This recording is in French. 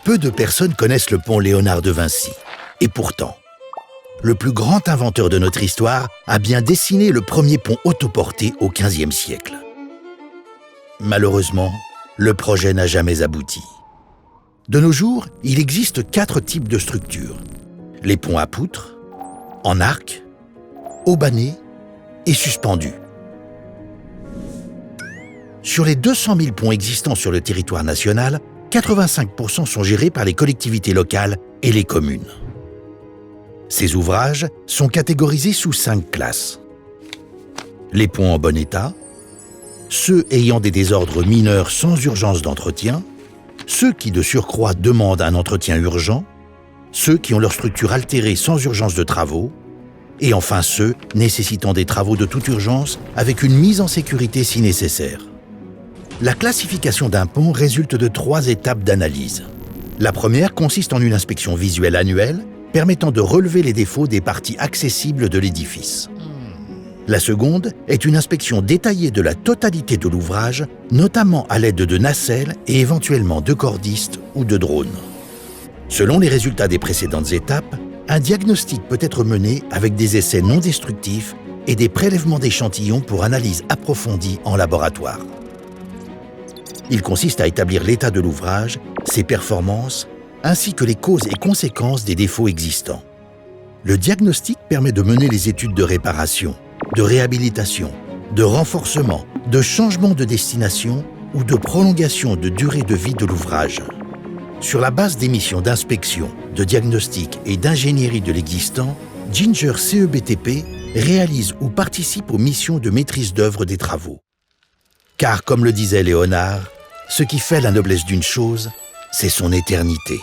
Peu de personnes connaissent le pont Léonard de Vinci. Et pourtant, le plus grand inventeur de notre histoire a bien dessiné le premier pont autoporté au XVe siècle. Malheureusement, le projet n'a jamais abouti. De nos jours, il existe 4 types de structures. Les ponts à poutres, en arc, haubanés et suspendus. Sur les 200 000 ponts existants sur le territoire national, 85% sont gérés par les collectivités locales et les communes. Ces ouvrages sont catégorisés sous 5 classes. Les ponts en bon état, ceux ayant des désordres mineurs sans urgence d'entretien, ceux qui de surcroît demandent un entretien urgent, ceux qui ont leur structure altérée sans urgence de travaux, et enfin ceux nécessitant des travaux de toute urgence avec une mise en sécurité si nécessaire. La classification d'un pont résulte de 3 étapes d'analyse. La première consiste en une inspection visuelle annuelle permettant de relever les défauts des parties accessibles de l'édifice. La seconde est une inspection détaillée de la totalité de l'ouvrage, notamment à l'aide de nacelles et éventuellement de cordistes ou de drones. Selon les résultats des précédentes étapes, un diagnostic peut être mené avec des essais non destructifs et des prélèvements d'échantillons pour analyse approfondie en laboratoire. Il consiste à établir l'état de l'ouvrage, ses performances, ainsi que les causes et conséquences des défauts existants. Le diagnostic permet de mener les études de réparation, de réhabilitation, de renforcement, de changement de destination ou de prolongation de durée de vie de l'ouvrage. Sur la base des missions d'inspection, de diagnostic et d'ingénierie de l'existant, Ginger CEBTP réalise ou participe aux missions de maîtrise d'œuvre des travaux. Car, comme le disait Léonard, ce qui fait la noblesse d'une chose, c'est son éternité.